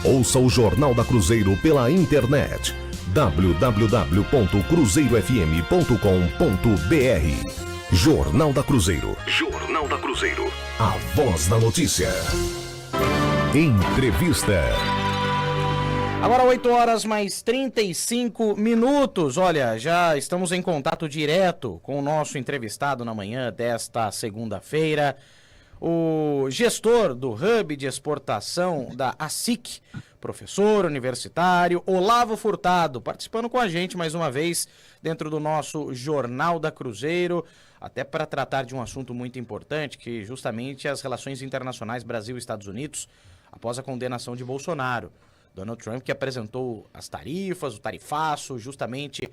Ouça o Jornal da Cruzeiro pela internet www.cruzeirofm.com.br. Jornal da Cruzeiro. Jornal da Cruzeiro. A voz da notícia. Entrevista. Agora 8h mais 35. Olha, já estamos em contato direto com o nosso entrevistado na manhã desta segunda-feira, o gestor do Hub de Exportação da ASIC, professor universitário Olavo Furtado, participando com a gente mais uma vez dentro do nosso Jornal da Cruzeiro, até para tratar de um assunto muito importante, que justamente as relações internacionais Brasil e Estados Unidos, após a condenação de Bolsonaro. Donald Trump, que apresentou as tarifas, o tarifaço, justamente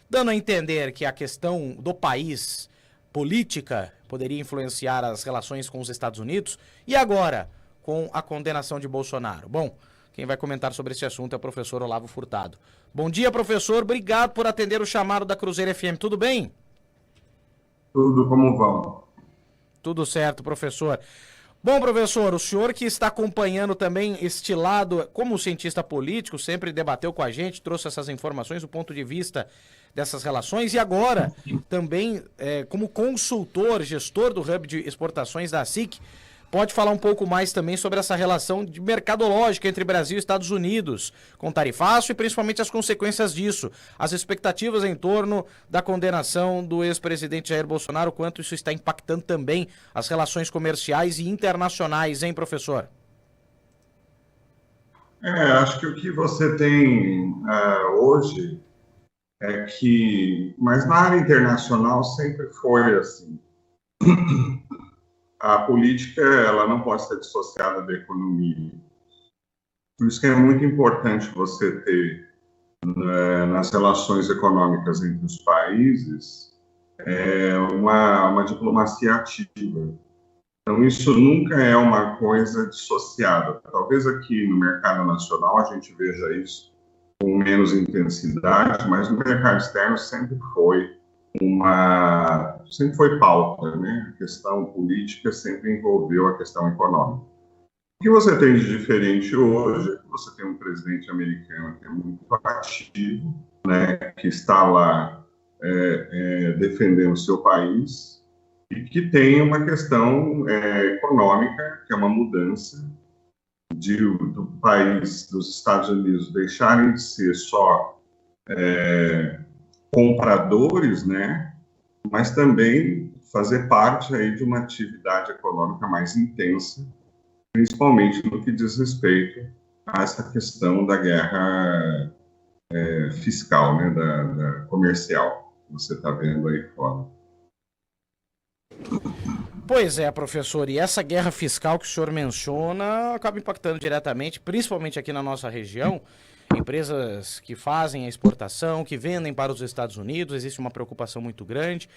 dando a entender que a questão do país, política, poderia influenciar as relações com os Estados Unidos. E agora, com a condenação de Bolsonaro? Bom, quem vai comentar sobre esse assunto é o professor Olavo Furtado. Bom dia, professor. Obrigado por atender o chamado da Cruzeiro FM. Tudo bem? Tudo, como vão? Tudo certo, professor. Bom, professor, o senhor que está acompanhando também este lado, como cientista político, sempre debateu com a gente, trouxe essas informações, o ponto de vista dessas relações, e agora também como consultor, gestor do Hub de Exportações da ASIC, pode falar um pouco mais também sobre essa relação de mercadológica entre Brasil e Estados Unidos, com tarifaço e principalmente as consequências disso, as expectativas em torno da condenação do ex-presidente Jair Bolsonaro, quanto isso está impactando também as relações comerciais e internacionais, hein, professor? Acho que o que você tem hoje é que, mas na área internacional sempre foi assim. A política, ela não pode ser dissociada da economia. Por isso que é muito importante você ter, nas relações econômicas entre os países, uma diplomacia ativa. Então, isso nunca é uma coisa dissociada. Talvez aqui no mercado nacional a gente veja isso com menos intensidade, mas no mercado externo sempre foi pauta, né? A questão política sempre envolveu a questão econômica. O que você tem de diferente hoje? Você tem um presidente americano que é muito ativo, né? Que está lá defendendo o seu país e que tem uma questão econômica, que é uma mudança do país, dos Estados Unidos, deixarem de ser só compradores, né, mas também fazer parte aí de uma atividade econômica mais intensa, principalmente no que diz respeito a essa questão da guerra fiscal, né, da comercial, que você está vendo aí fora. Pois é, professor, e essa guerra fiscal que o senhor menciona acaba impactando diretamente, principalmente aqui na nossa região, empresas que fazem a exportação, que vendem para os Estados Unidos, existe uma preocupação muito grande.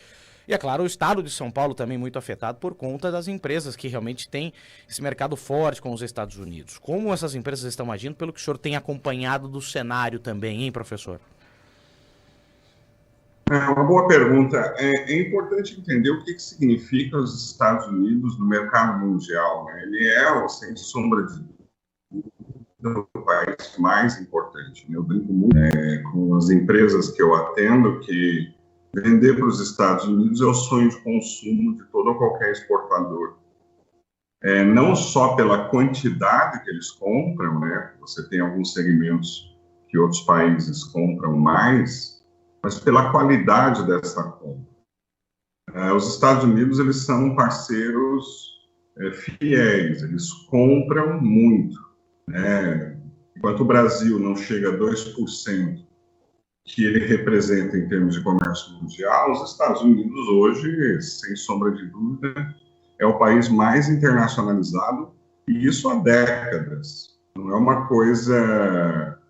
E, é claro, o estado de São Paulo também muito afetado por conta das empresas que realmente têm esse mercado forte com os Estados Unidos. Como essas empresas estão agindo, pelo que o senhor tem acompanhado do cenário também, hein, professor? É uma boa pergunta. É importante entender o que significa os Estados Unidos no mercado mundial, né? Ele é, sem sombra de dúvida, o país mais importante. Eu brinco muito com as empresas que eu atendo que vender para os Estados Unidos é o sonho de consumo de todo ou qualquer exportador. Não só pela quantidade que eles compram, né? Você tem alguns segmentos que outros países compram mais, mas pela qualidade dessa compra. Os Estados Unidos, eles são parceiros fiéis, eles compram muito. Enquanto o Brasil não chega a 2% que ele representa em termos de comércio mundial, os Estados Unidos hoje, sem sombra de dúvida, é o país mais internacionalizado, e isso há décadas. Não é uma coisa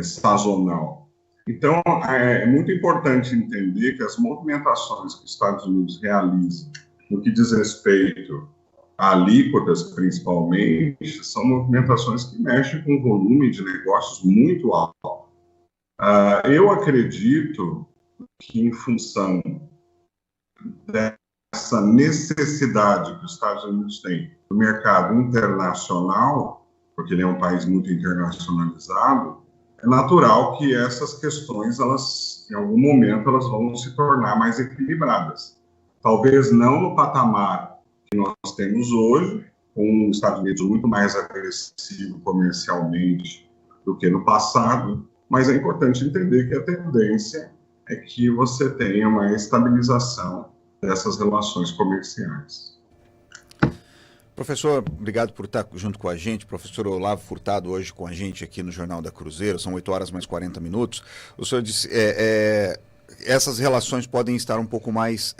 sazonal. Então, é muito importante entender que as movimentações que os Estados Unidos realizam no que diz respeito a alíquotas, principalmente, são movimentações que mexem com um volume de negócios muito alto. Eu acredito que, em função dessa necessidade que os Estados Unidos têm do mercado internacional, porque ele é um país muito internacionalizado, é natural que essas questões, elas, em algum momento, elas vão se tornar mais equilibradas. Talvez não no patamar que nós temos hoje, com os Estados Unidos muito mais agressivo comercialmente do que no passado, mas é importante entender que a tendência é que você tenha uma estabilização dessas relações comerciais. Professor, obrigado por estar junto com a gente. Professor Olavo Furtado hoje com a gente aqui no Jornal da Cruzeiro. São 8 horas mais 40 minutos. O senhor disse essas relações podem estar um pouco mais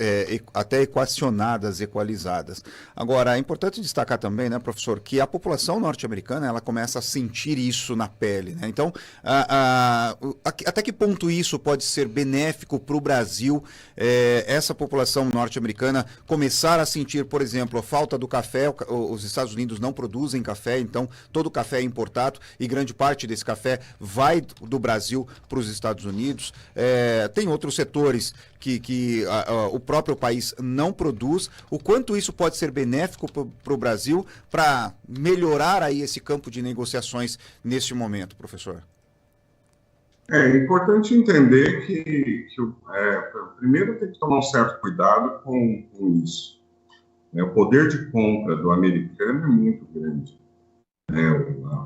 até equacionadas, equalizadas. Agora, é importante destacar também, né, professor, que a população norte-americana ela começa a sentir isso na pele, né? Então, até que ponto isso pode ser benéfico para o Brasil, essa população norte-americana começar a sentir, por exemplo, a falta do café. Os Estados Unidos não produzem café, então todo o café é importado e grande parte desse café vai do Brasil para os Estados Unidos. Tem outros setores que o próprio país não produz. O quanto isso pode ser benéfico para o Brasil para melhorar aí esse campo de negociações neste momento, professor? É importante entender que primeiro tem que tomar um certo cuidado com isso. O poder de compra do americano é muito grande.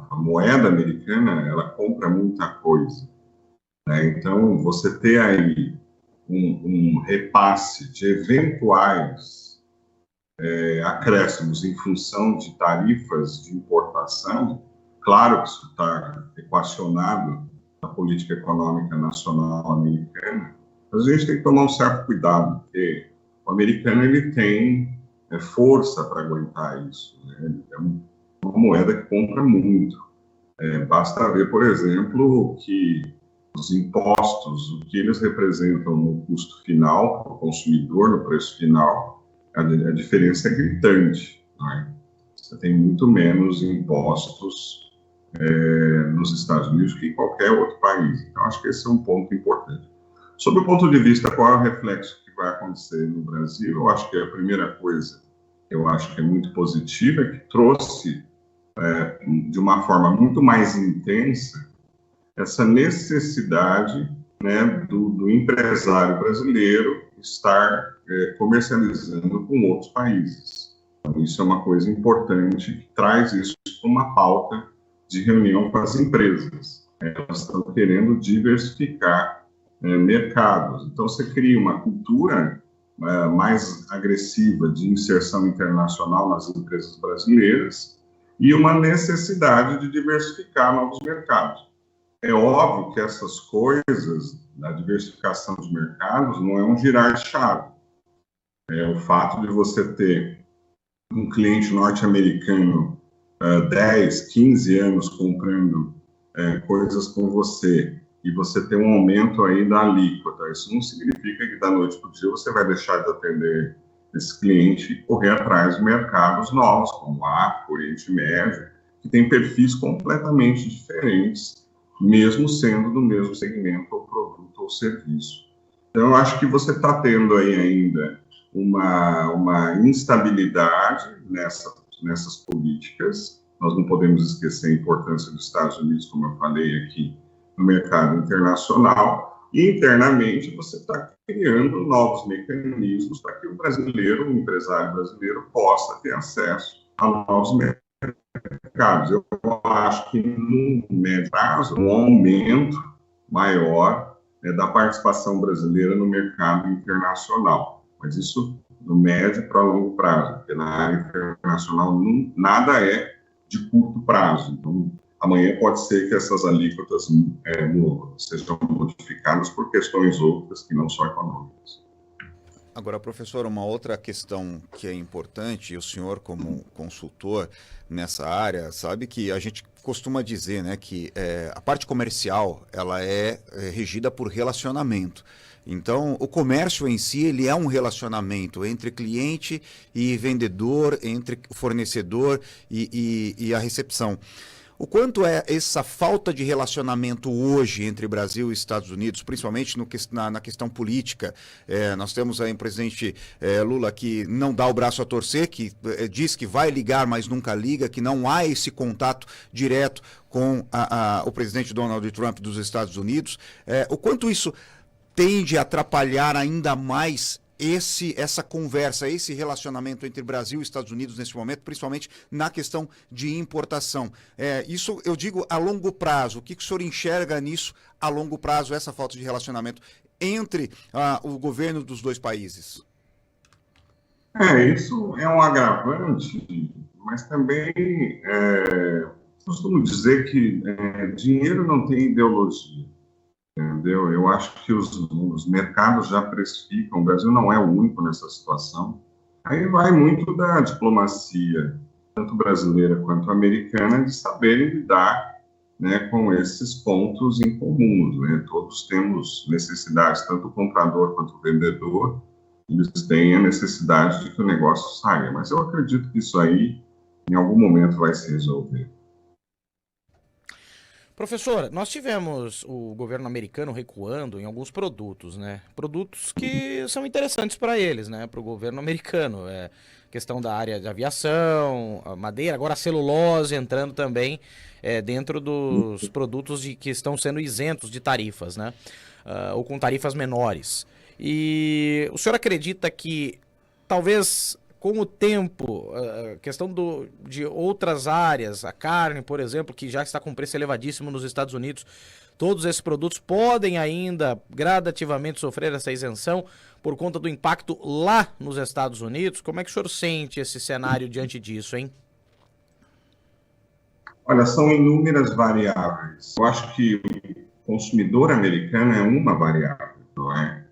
A moeda americana, ela compra muita coisa. Então, você ter aí um repasse de eventuais acréscimos em função de tarifas de importação, claro que isso está equacionado na política econômica nacional americana, mas a gente tem que tomar um certo cuidado, porque o americano ele tem força para aguentar isso, né? É uma moeda que compra muito. Basta ver, por exemplo, que os impostos, o que eles representam no custo final, para o consumidor, no preço final, a diferença é gritante, né? Você tem muito menos impostos nos Estados Unidos que em qualquer outro país. Então, acho que esse é um ponto importante. Sob o ponto de vista, qual é o reflexo que vai acontecer no Brasil? Eu acho que a primeira coisa, eu acho que é muito positiva, é que trouxe, de uma forma muito mais intensa, essa necessidade, né, do empresário brasileiro estar comercializando com outros países. Então, isso é uma coisa importante, que traz isso para uma pauta de reunião com as empresas. Elas estão querendo diversificar mercados. Então, você cria uma cultura mais agressiva de inserção internacional nas empresas brasileiras e uma necessidade de diversificar novos mercados. É óbvio que essas coisas, da diversificação dos mercados, não é um girar de chave. O fato de você ter um cliente norte-americano 10, 15 anos comprando coisas com você e você ter um aumento aí da alíquota, isso não significa que da noite para o dia você vai deixar de atender esse cliente e correr atrás de mercados novos, como a África, Oriente Médio, que tem perfis completamente diferentes, mesmo sendo do mesmo segmento ou produto ou serviço. Então, eu acho que você está tendo aí ainda uma instabilidade nessas políticas. Nós não podemos esquecer a importância dos Estados Unidos, como eu falei aqui, no mercado internacional. E, internamente, você está criando novos mecanismos para que o brasileiro, o empresário brasileiro, possa ter acesso a novos mercados. Eu acho que, no médio prazo, um aumento maior da participação brasileira no mercado internacional. Mas isso no médio para longo prazo, porque na área internacional nada é de curto prazo. Então, amanhã pode ser que essas alíquotas sejam modificadas por questões outras que não são econômicas. Agora, professor, uma outra questão que é importante, e o senhor como consultor nessa área, sabe que a gente costuma dizer, né, que a parte comercial ela é regida por relacionamento. Então, o comércio em si, ele é um relacionamento entre cliente e vendedor, entre fornecedor e a recepção. O quanto é essa falta de relacionamento hoje entre Brasil e Estados Unidos, principalmente na questão política? Nós temos aí um presidente Lula que não dá o braço a torcer, que diz que vai ligar, mas nunca liga, que não há esse contato direto com o presidente Donald Trump dos Estados Unidos. O quanto isso tende a atrapalhar ainda mais essa conversa, esse relacionamento entre Brasil e Estados Unidos nesse momento, principalmente na questão de importação. Isso eu digo a longo prazo. O que o senhor enxerga nisso a longo prazo, essa falta de relacionamento entre o governo dos dois países? Isso é um agravante, mas também costumo dizer que dinheiro não tem ideologia. Entendeu? Eu acho que os mercados já precificam, o Brasil não é o único nessa situação. Aí vai muito da diplomacia, tanto brasileira quanto americana, de saberem lidar, né, com esses pontos em comum. Né? Todos temos necessidades, tanto o comprador quanto o vendedor, eles têm a necessidade de que o negócio saia. Mas eu acredito que isso aí, em algum momento, vai se resolver. Professor, nós tivemos o governo americano recuando em alguns produtos, né? Produtos que são interessantes para eles, né? Para o governo americano. Questão da área de aviação, a madeira, agora a celulose entrando também dentro dos produtos que estão sendo isentos de tarifas, né? Ou com tarifas menores. E o senhor acredita que talvez com o tempo, a questão de outras áreas, a carne, por exemplo, que já está com preço elevadíssimo nos Estados Unidos, todos esses produtos podem ainda gradativamente sofrer essa isenção por conta do impacto lá nos Estados Unidos? Como é que o senhor sente esse cenário diante disso, hein? Olha, são inúmeras variáveis. Eu acho que o consumidor americano é uma variável, não é?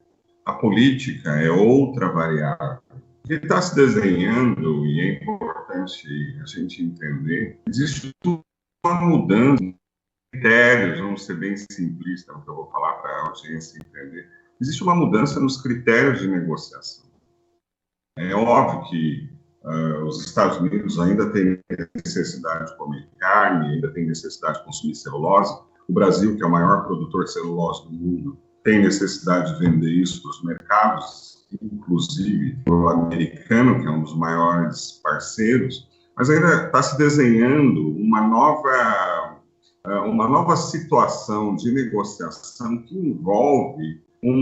A política é outra variável. O que está se desenhando, e é importante a gente entender, existe uma mudança de critérios, vamos ser bem simplistas, no que eu vou falar para a audiência entender. Existe uma mudança nos critérios de negociação. É óbvio que os Estados Unidos ainda têm necessidade de comer carne, ainda tem necessidade de consumir celulose. O Brasil, que é o maior produtor de celulose do mundo, tem necessidade de vender isso para os mercados, inclusive o americano, que é um dos maiores parceiros, mas ainda está se desenhando uma nova situação de negociação que envolve um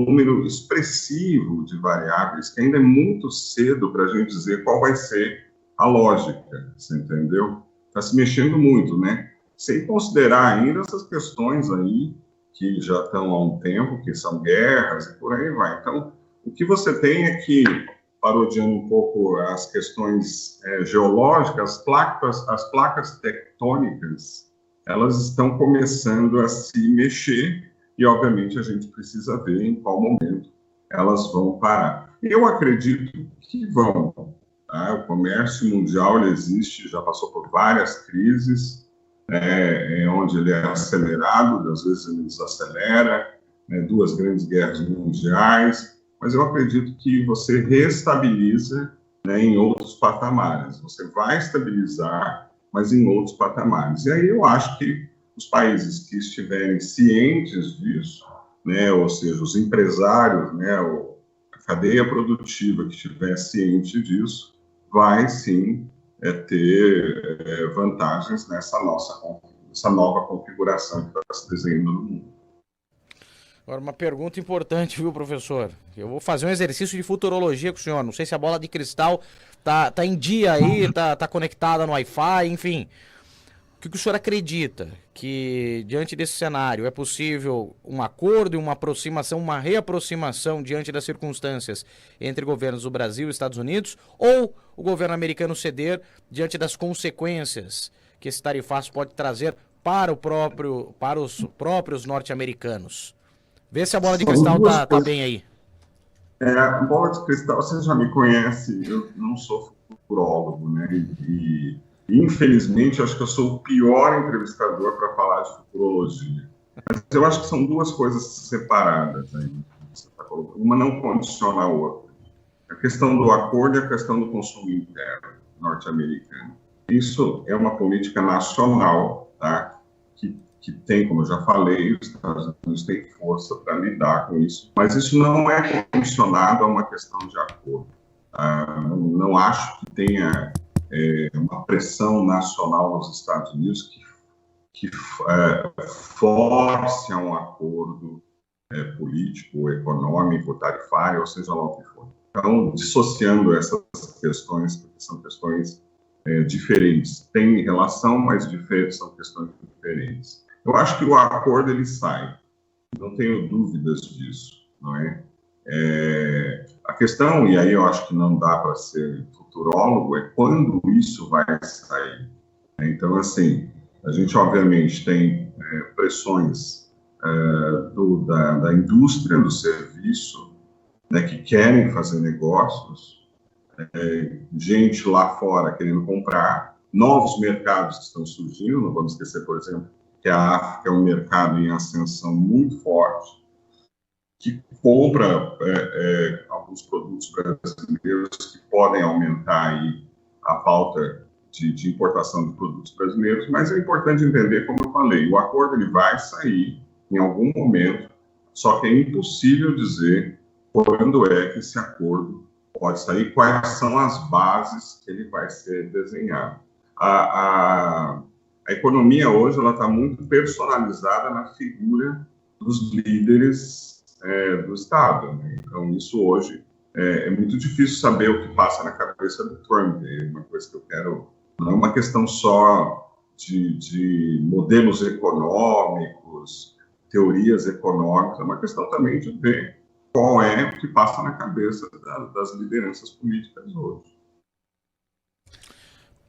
número expressivo de variáveis, que ainda é muito cedo para a gente dizer qual vai ser a lógica, você entendeu? Está se mexendo muito, né? Sem considerar ainda essas questões aí, que já estão há um tempo, que são guerras e por aí vai. Então, o que você tem é que, parodiando um pouco as questões geológicas, as placas tectônicas, elas estão começando a se mexer e, obviamente, a gente precisa ver em qual momento elas vão parar. Eu acredito que vão. Tá? O comércio mundial ele existe, já passou por várias crises, onde ele é acelerado, às vezes ele desacelera, duas grandes guerras mundiais, mas eu acredito que você reestabiliza em outros patamares. Você vai estabilizar, mas em outros patamares. E aí eu acho que os países que estiverem cientes disso, ou seja, os empresários, a cadeia produtiva que estiver ciente disso, vai sim ter vantagens nessa nova configuração que está se desenhando no mundo. Agora, uma pergunta importante, viu, professor? Eu vou fazer um exercício de futurologia com o senhor. Não sei se a bola de cristal tá em dia aí, tá conectada no Wi-Fi, enfim. O que o senhor acredita? Que, diante desse cenário, é possível um acordo e uma aproximação, uma reaproximação diante das circunstâncias entre governos do Brasil e Estados Unidos, ou o governo americano ceder diante das consequências que esse tarifaço pode trazer para os próprios norte-americanos? Vê se a bola de cristal tá bem aí. A bola de cristal, você já me conhece, eu não sou futurólogo, né? E infelizmente, acho que eu sou o pior entrevistador para falar de futurologia. Mas eu acho que são duas coisas separadas aí. Uma não condiciona a outra. A questão do acordo e a questão do consumo interno norte-americano. Isso é uma política nacional, tá? Que tem, como eu já falei, os Estados Unidos têm força para lidar com isso, mas isso não é condicionado a uma questão de acordo. Não acho que tenha uma pressão nacional nos Estados Unidos que force a um acordo político, econômico, tarifário, ou seja lá o que for. Então, dissociando essas questões, porque são questões diferentes. Tem relação, mas são questões diferentes. Eu acho que o acordo ele sai, não tenho dúvidas disso, não é? A questão, e aí eu acho que não dá para ser futurólogo, é quando isso vai sair. Então, assim, a gente obviamente tem pressões da indústria, do serviço, né, que querem fazer negócios, gente lá fora querendo comprar, novos mercados que estão surgindo, não vamos esquecer, por exemplo, que a África é um mercado em ascensão muito forte, que compra alguns produtos brasileiros que podem aumentar aí a pauta de importação de produtos brasileiros, mas é importante entender, como eu falei, o acordo ele vai sair em algum momento, só que é impossível dizer quando é que esse acordo pode sair, quais são as bases que ele vai ser desenhado. A economia hoje ela está muito personalizada na figura dos líderes do Estado, né? Então, isso hoje é muito difícil saber o que passa na cabeça do Trump. É uma coisa que eu quero... Não é uma questão só de modelos econômicos, teorias econômicas, é uma questão também de ver qual é o que passa na cabeça das lideranças políticas hoje.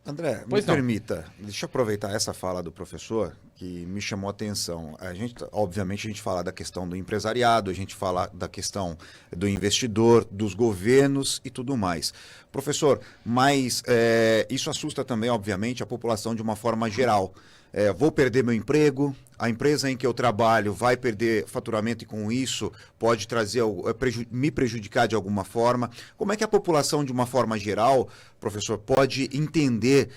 André, me permita, deixa eu aproveitar essa fala do professor, que me chamou a atenção. Obviamente, a gente fala da questão do empresariado, a gente fala da questão do investidor, dos governos e tudo mais. Professor, mas isso assusta também, obviamente, a população de uma forma geral. Vou perder meu emprego, a empresa em que eu trabalho vai perder faturamento e com isso pode trazer, me prejudicar de alguma forma. Como é que a população, de uma forma geral, professor, pode entender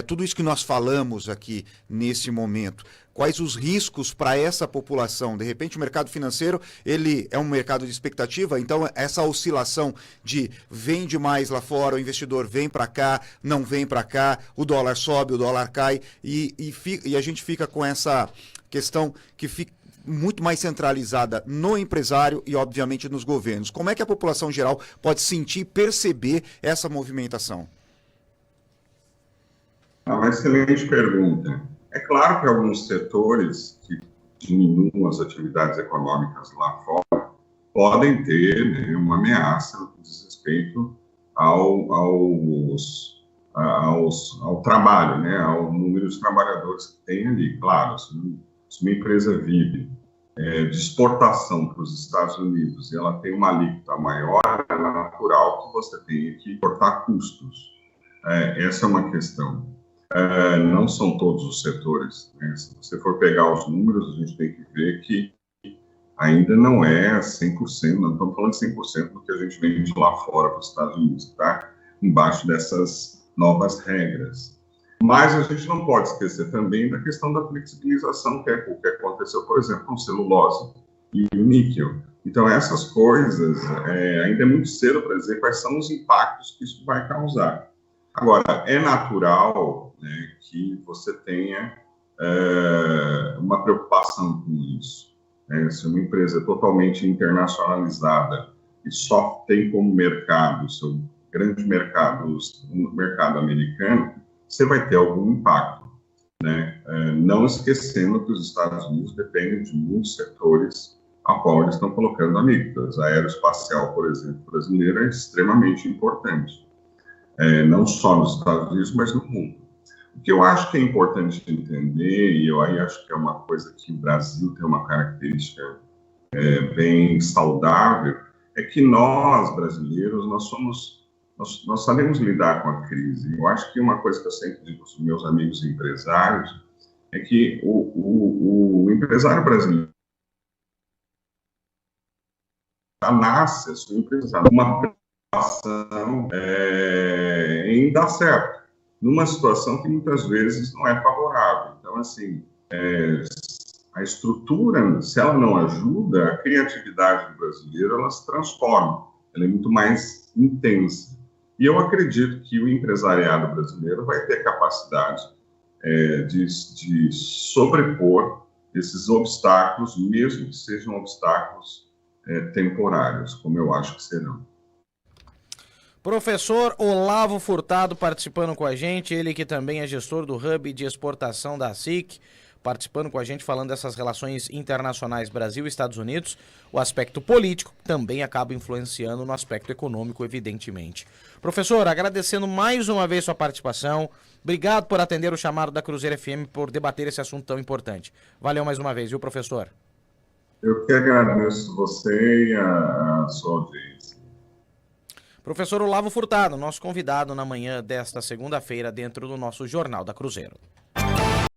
tudo isso que nós falamos aqui nesse momento? Quais os riscos para essa população? De repente, o mercado financeiro ele é um mercado de expectativa, então essa oscilação de vende mais lá fora, o investidor vem para cá, não vem para cá, o dólar sobe, o dólar cai, e a gente fica com essa questão que fica muito mais centralizada no empresário e, obviamente, nos governos. Como é que a população geral pode sentir e perceber essa movimentação? É uma excelente pergunta. É claro que alguns setores que diminuam as atividades econômicas lá fora podem ter, né, uma ameaça no que diz respeito ao trabalho, né, ao número de trabalhadores que tem ali. Claro, se uma empresa vive de exportação para os Estados Unidos e ela tem uma alíquota maior, é natural que você tenha que cortar custos. Essa é uma questão. Não são todos os setores, né? Se você for pegar os números, a gente tem que ver que ainda não é 100%, não estamos falando de 100% do que a gente vende lá fora para os Estados Unidos, está embaixo dessas novas regras. Mas a gente não pode esquecer também da questão da flexibilização, que é o que aconteceu, por exemplo, com celulose e o níquel. Então, essas coisas, ainda é muito cedo para dizer quais são os impactos que isso vai causar. Agora, é natural, né, que você tenha uma preocupação com isso. Se uma empresa é totalmente internacionalizada e só tem como mercado, seu grande mercado, o mercado americano, você vai ter algum impacto, né? Não esquecendo que os Estados Unidos dependem de muitos setores a qual eles estão colocando alíquotas. A aeroespacial, por exemplo, brasileira é extremamente importante. Não só nos Estados Unidos, mas no mundo. O que eu acho que é importante entender, e eu aí acho que é uma coisa que o Brasil tem uma característica bem saudável, é que nós, brasileiros, nós sabemos lidar com a crise. Eu acho que uma coisa que eu sempre digo para os meus amigos empresários é que o empresário brasileiro nasce, a empresário, uma preocupação em dar certo. numa situação que muitas vezes não é favorável. Então, assim, a estrutura, se ela não ajuda, a criatividade do brasileiro, ela se transforma, ela é muito mais intensa. E eu acredito que o empresariado brasileiro vai ter capacidade de sobrepor esses obstáculos, mesmo que sejam obstáculos temporários, como eu acho que serão. Professor Olavo Furtado participando com a gente, ele que também é gestor do Hub de Exportação da SIC, participando com a gente, falando dessas relações internacionais Brasil e Estados Unidos. O aspecto político também acaba influenciando no aspecto econômico, evidentemente. Professor, agradecendo mais uma vez sua participação. Obrigado por atender o chamado da Cruzeiro FM, por debater esse assunto tão importante. Valeu mais uma vez, viu, professor? Eu que agradeço você e a sua audiência. Professor Olavo Furtado, nosso convidado na manhã desta segunda-feira dentro do nosso Jornal da Cruzeiro.